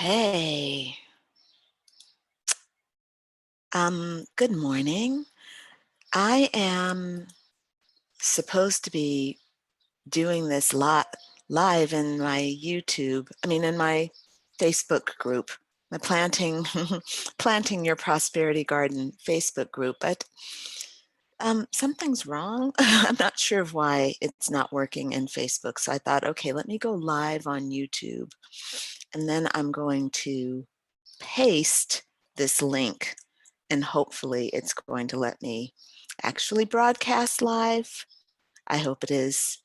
Hey, good morning. I am supposed to be doing this live in my in my Facebook group, my planting your prosperity garden Facebook group, but something's wrong. I'm not sure of why it's not working in Facebook. So I thought, okay, let me go live on YouTube, and then I'm going to paste this link, and hopefully it's going to let me actually broadcast live. I hope it is.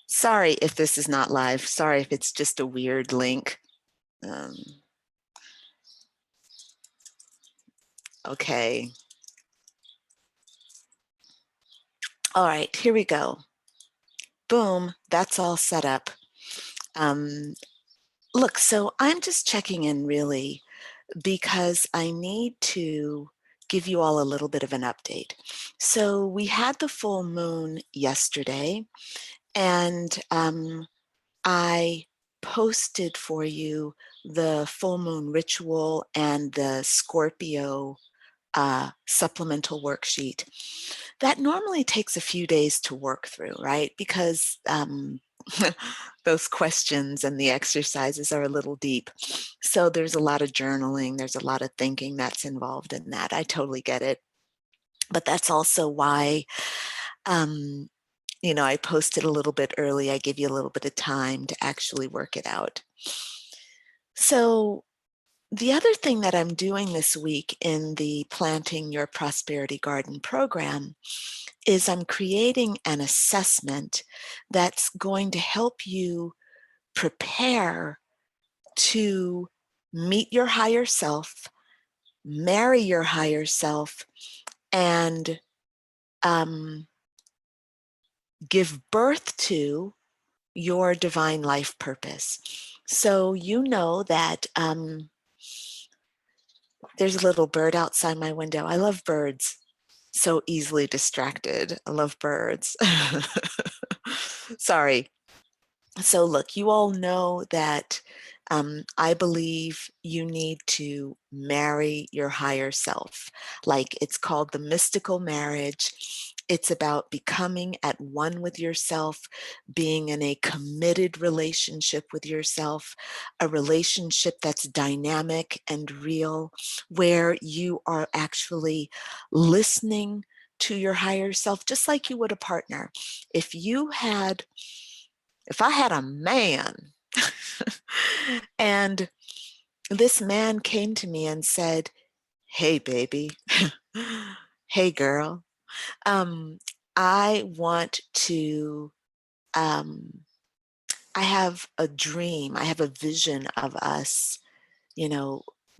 Sorry if this is not live. Sorry if it's just a weird link. Okay. All right, here we go. Boom, that's all set up. Look, so I'm just checking in really because I need to give you all a little bit of an update. So we had the full moon yesterday, and I posted for you the full moon ritual and the Scorpio supplemental worksheet. That normally takes a few days to work through, right? Because those questions and the exercises are a little deep. So there's a lot of journaling, there's a lot of thinking that's involved in that. I totally get it. But that's also why I posted a little bit early. I give you a little bit of time to actually work it out. So the other thing that I'm doing this week in the Planting Your Prosperity Garden program is I'm creating an assessment that's going to help you prepare to meet your higher self, marry your higher self, and give birth to your divine life purpose. So you know that there's a little bird outside my window. I love birds. So easily distracted. I love birds. Sorry. So look, you all know that I believe you need to marry your higher self. Like, it's called the mystical marriage. It's about becoming at one with yourself, being in a committed relationship with yourself, a relationship that's dynamic and real, where you are actually listening to your higher self, just like you would a partner. If I had a man and this man came to me and said, "Hey, baby, hey, girl, I want to, I have a dream, I have a vision of us,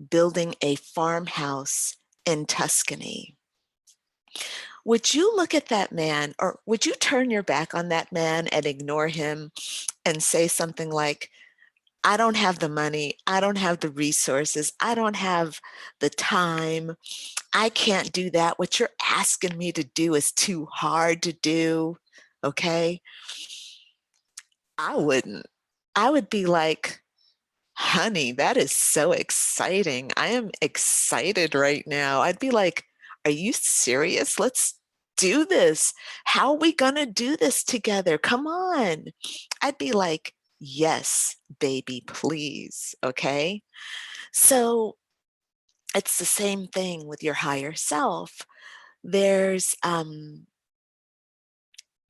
building a farmhouse in Tuscany." Would you look at that man, or would you turn your back on that man and ignore him and say something like, "I don't have the money, I don't have the resources, I don't have the time, I can't do that. What you're asking me to do is too hard to do." Okay? I wouldn't. I would be like, "Honey, that is so exciting. I am excited right now." I'd be like, "Are you serious? Let's do this. How are we going to do this together? Come on." I'd be like, "Yes, baby, please." Okay? So it's the same thing with your higher self. There's a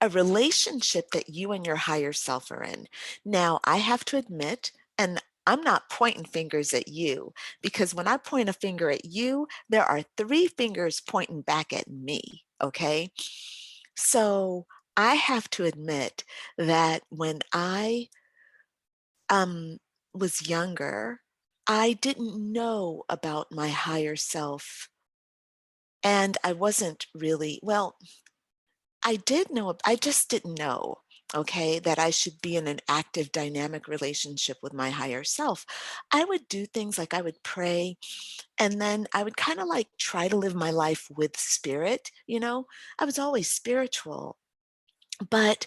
relationship that you and your higher self are in. Now, I have to admit, and I'm not pointing fingers at you, because when I point a finger at you, there are three fingers pointing back at me. Okay? So I have to admit that when I was younger, I didn't know about my higher self. And I wasn't really, well, I did know, I just didn't know, okay, that I should be in an active, dynamic relationship with my higher self. I would do things like I would pray, and then I would kind of like try to live my life with spirit. I was always spiritual, but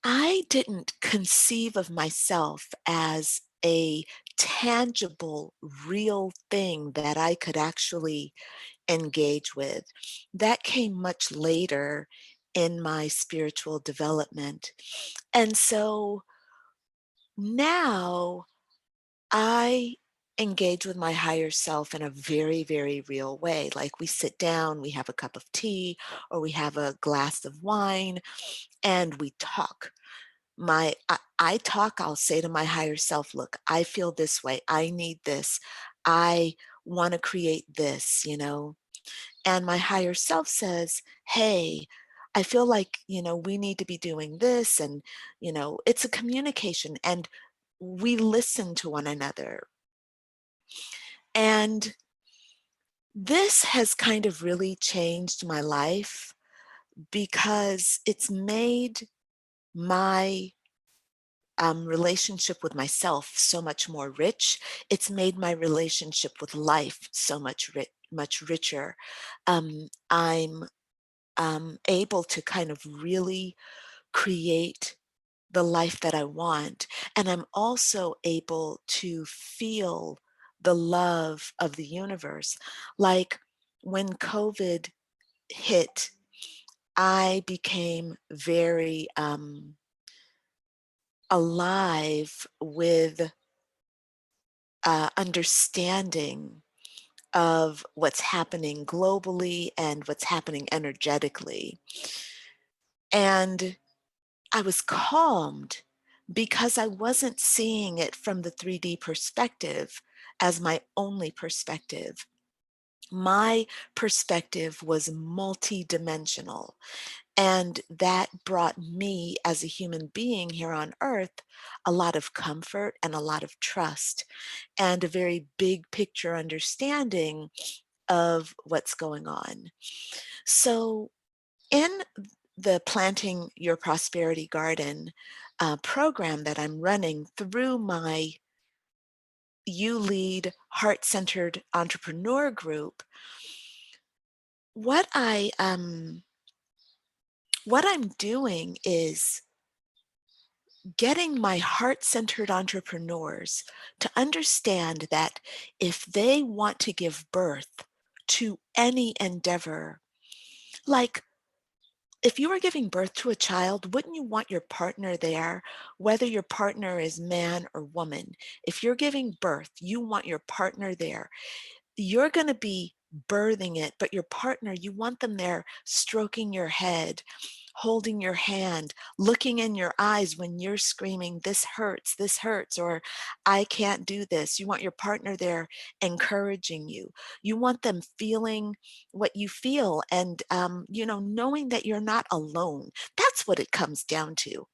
I didn't conceive of myself as a tangible, real thing that I could actually engage with. That came much later in my spiritual development. And so now I engage with my higher self in a very, very real way. Like we sit down, we have a cup of tea, or we have a glass of wine, and we talk. I talk, I'll say to my higher self, look, I feel this way. I need this. I want to create this, And my higher self says, hey, I feel like, we need to be doing this. And, it's a communication and we listen to one another. And this has kind of really changed my life because it's made my relationship with myself so much more rich. It's made my relationship with life so much richer. I'm able to kind of really create the life that I want. And I'm also able to feel the love of the universe. Like when COVID hit, I became very alive with understanding of what's happening globally and what's happening energetically. And I was calmed because I wasn't seeing it from the 3D perspective as my only perspective. My perspective was multidimensional, and that brought me as a human being here on earth a lot of comfort and a lot of trust and a very big picture understanding of what's going on. So, in the Planting Your Prosperity Garden program that I'm running through my You Lead Heart Centered Entrepreneur Group, what I'm doing is getting my heart centered entrepreneurs to understand that if they want to give birth to any endeavor, like if you were giving birth to a child, wouldn't you want your partner there, whether your partner is man or woman? If you're giving birth, you want your partner there. You're going to be birthing it, but your partner, you want them there stroking your head, holding your hand, looking in your eyes when you're screaming, this hurts, or I can't do this. You want your partner there encouraging you. You want them feeling what you feel and, knowing that you're not alone. That's what it comes down to.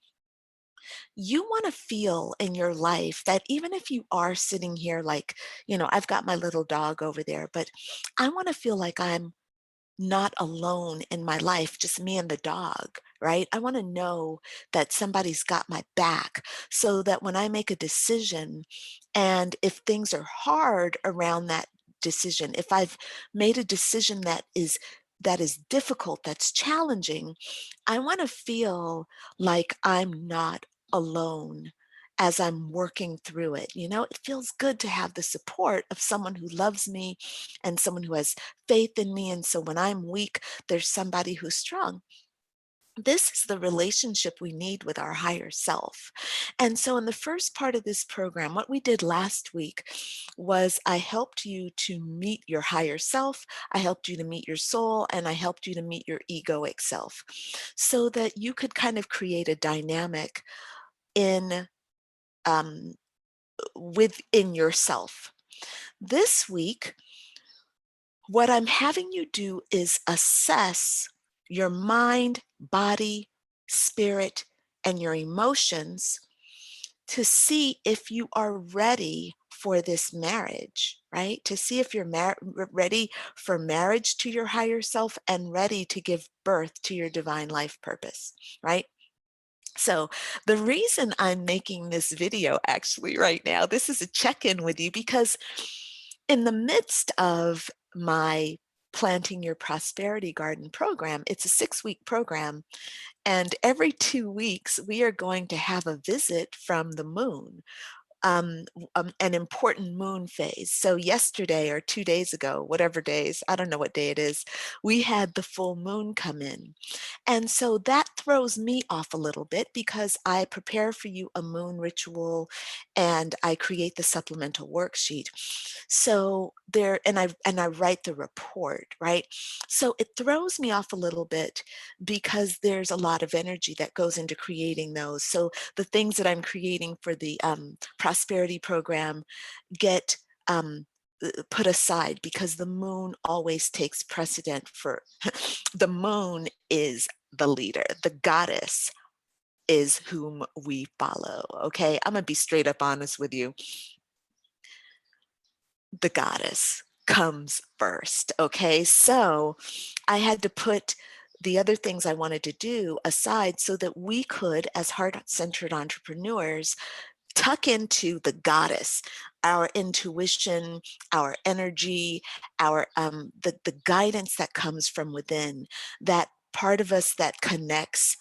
You want to feel in your life that even if you are sitting here, like, I've got my little dog over there, but I want to feel like I'm not alone in my life, just me and the dog, right? I want to know that somebody's got my back so that when I make a decision and if things are hard around that decision, if I've made a decision that is difficult, that's challenging, I want to feel like I'm not alone as I'm working through it. It feels good to have the support of someone who loves me and someone who has faith in me. And so when I'm weak, there's somebody who's strong. This is the relationship we need with our higher self. And so, in the first part of this program, what we did last week was I helped you to meet your higher self, I helped you to meet your soul, and I helped you to meet your egoic self so that you could kind of create a dynamic in um, within yourself. This week, what I'm having you do is assess your mind, body, spirit, and your emotions to see if you are ready for this marriage, right? To see if you're ready for marriage to your higher self and ready to give birth to your divine life purpose, right? So the reason I'm making this video actually right now, this is a check-in with you because in the midst of my Planting Your Prosperity Garden program, it's a 6-week program, and every 2 weeks we are going to have a visit from the moon. an important moon phase. So yesterday or 2 days ago, whatever days, I don't know what day it is, we had the full moon come in. And so that throws me off a little bit because I prepare for you a moon ritual and I create the supplemental worksheet. So there, and I write the report, right? So it throws me off a little bit because there's a lot of energy that goes into creating those. So the things that I'm creating for the prosperity program get put aside because the moon always takes precedent for the moon is the leader, the goddess is whom we follow. Okay, I'm gonna be straight up honest with you. The goddess comes first. Okay, so I had to put the other things I wanted to do aside so that we could, as heart-centered entrepreneurs, tuck into the goddess, our intuition, our energy, our the guidance that comes from within, that part of us that connects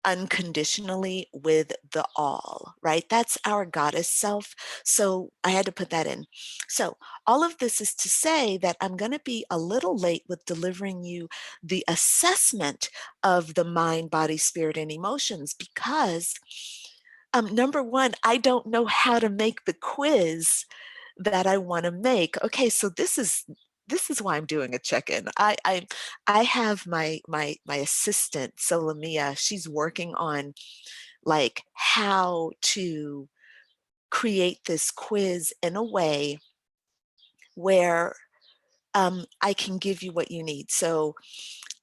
unconditionally with the all, right? That's our goddess self. So I had to put that in. So all of this is to say that I'm going to be a little late with delivering you the assessment of the mind, body, spirit, and emotions because number one, I don't know how to make the quiz that I want to make. Okay, so this is why I'm doing a check-in. I have my assistant Solomia. She's working on like how to create this quiz in a way where I can give you what you need. So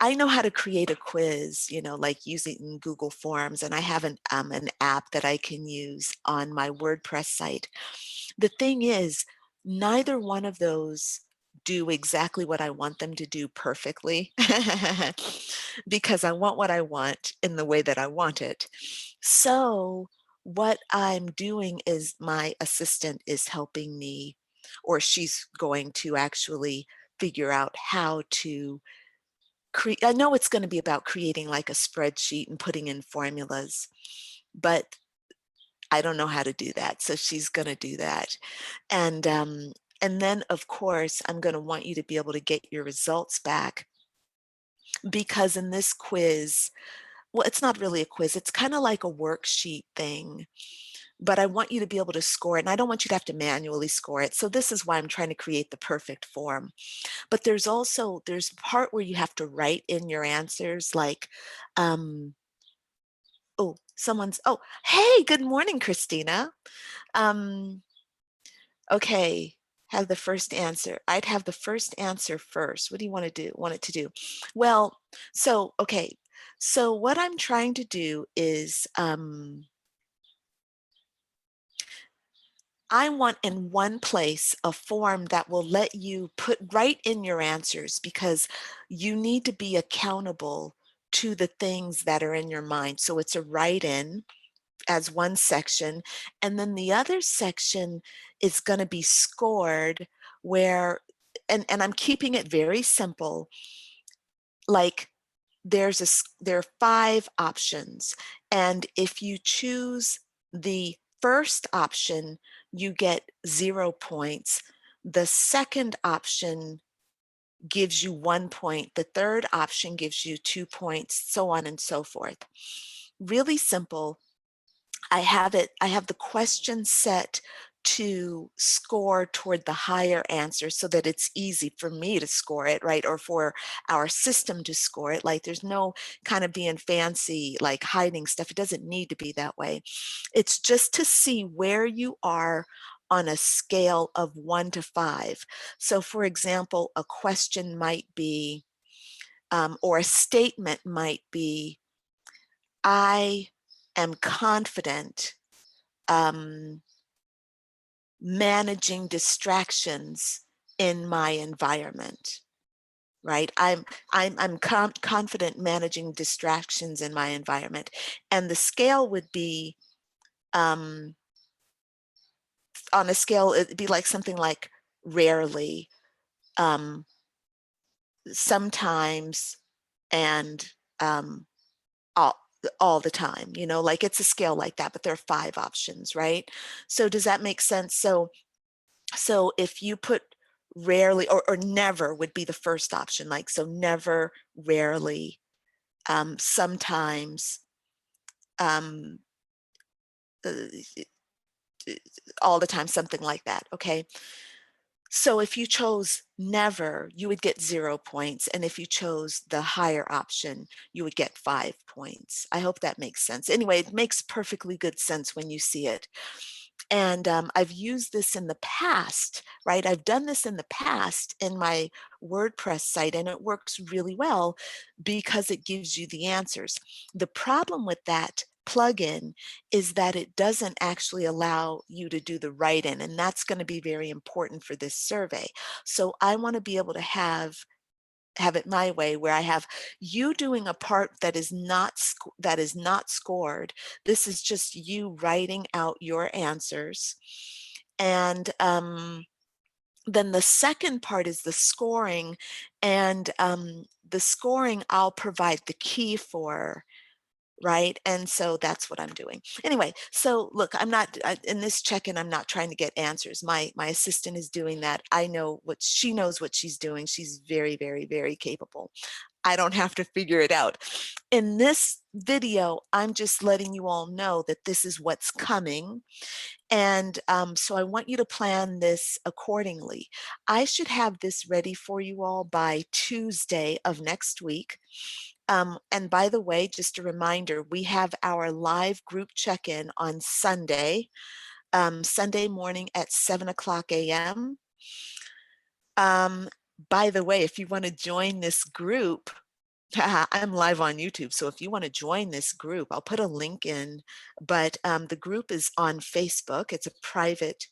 I know how to create a quiz, like using Google Forms, and I have an app that I can use on my WordPress site. The thing is, neither one of those do exactly what I want them to do perfectly because I want what I want in the way that I want it. So what I'm doing is my assistant is helping me, or she's going to actually figure out how to create. I know it's going to be about creating like a spreadsheet and putting in formulas, but I don't know how to do that. So she's going to do that. And then of course, I'm going to want you to be able to get your results back because in this quiz, well, it's not really a quiz. It's kind of like a worksheet thing, but I want you to be able to score it. And I don't want you to have to manually score it. So this is why I'm trying to create the perfect form. But there's a part where you have to write in your answers like, oh, hey, good morning, Christina. Um, okay, have the first answer. I'd have the first answer first. What do you want it to do? Well, okay. So what I'm trying to do is, I want in one place a form that will let you write in your answers because you need to be accountable to the things that are in your mind. So it's a write in as one section. And then the other section is going to be scored where, and I'm keeping it very simple, like there are 5 options. And if you choose the first option, you get 0 points. The second option gives you 1 point. The third option gives you 2 points, so on and so forth. Really simple. I have the question set to score toward the higher answer so that it's easy for me to score it, right? Or for our system to score it. Like there's no kind of being fancy, like hiding stuff. It doesn't need to be that way. It's just to see where you are on a scale of 1 to 5. So for example, a question might be, or a statement might be, I am confident managing distractions in my environment, right? I'm confident managing distractions in my environment, and the scale would be on a scale. It'd be like something like rarely, sometimes, and all the time, you know, like it's a scale like that, but there are 5 options, right? So does that make sense? So if you put rarely or never would be the first option, like so never, rarely, sometimes, um, uh, all the time, something like that, okay? So if you chose never, you would get 0 points, and if you chose the higher option, you would get 5 points. I hope that makes sense. Anyway, it makes perfectly good sense when you see it. And I've used this in the past, right? I've done this in the past in my WordPress site, and it works really well because it gives you the answers. The problem with that plugin is that it doesn't actually allow you to do the write-in, and that's going to be very important for this survey. So I want to be able to have it my way, where I have you doing a part that is not scored. This is just you writing out your answers. And then the second part is the scoring. And the scoring I'll provide the key for, right? And so that's what I'm doing. Anyway, so look, I'm not in this check-in, I'm not trying to get answers. My assistant is doing that. I know what she knows what she's doing. She's very, very, very capable. I don't have to figure it out. In this video, I'm just letting you all know that this is what's coming. And so I want you to plan this accordingly. I should have this ready for you all by Tuesday of next week. And by the way, just a reminder, we have our live group check-in on Sunday, Sunday morning at 7:00 a.m. By the way, if you want to join this group, I'm live on YouTube. So if you want to join this group, I'll put a link in, but the group is on Facebook. It's a private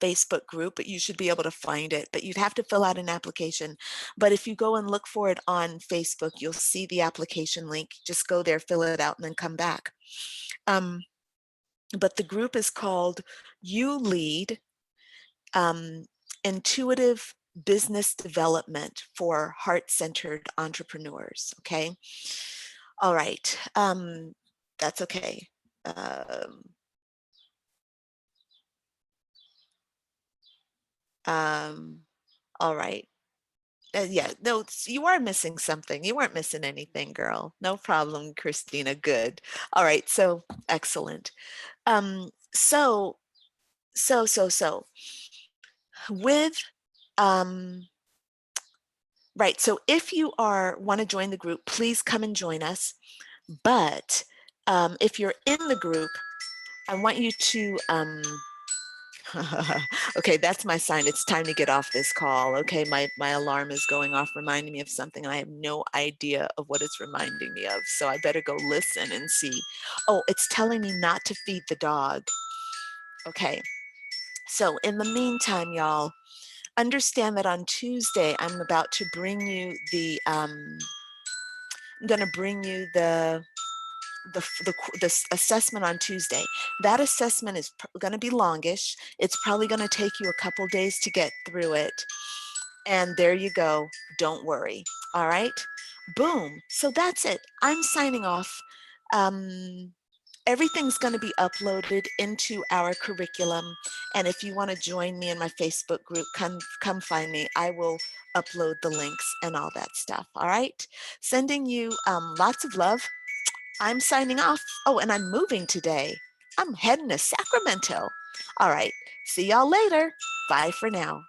Facebook group, but you should be able to find it, but you'd have to fill out an application. But if you go and look for it on Facebook, you'll see the application link. Just go there, fill it out, and then come back. But the group is called You Lead, Intuitive Business Development for Heart-Centered Entrepreneurs, okay? All right, that's okay. All right. Yeah, no, you are missing something. You weren't missing anything, girl. No problem, Christina. Good. All right, so excellent. So with right, so if you want to join the group, please come and join us. But if you're in the group, I want you to okay, that's my sign. It's time to get off this call. Okay, my alarm is going off, reminding me of something, and I have no idea of what it's reminding me of. So I better go listen and see. Oh, it's telling me not to feed the dog. Okay, so in the meantime, y'all, understand that on Tuesday, I'm about to bring you I'm going to bring you the assessment on Tuesday. That assessment is going to be longish. It's probably going to take you a couple days to get through it. And there you go. Don't worry. All right. Boom. So that's it. I'm signing off. Everything's going to be uploaded into our curriculum. And if you want to join me in my Facebook group, come find me. I will upload the links and all that stuff. All right. Sending you lots of love. I'm signing off. Oh, and I'm moving today. I'm heading to Sacramento. All right. See y'all later. Bye for now.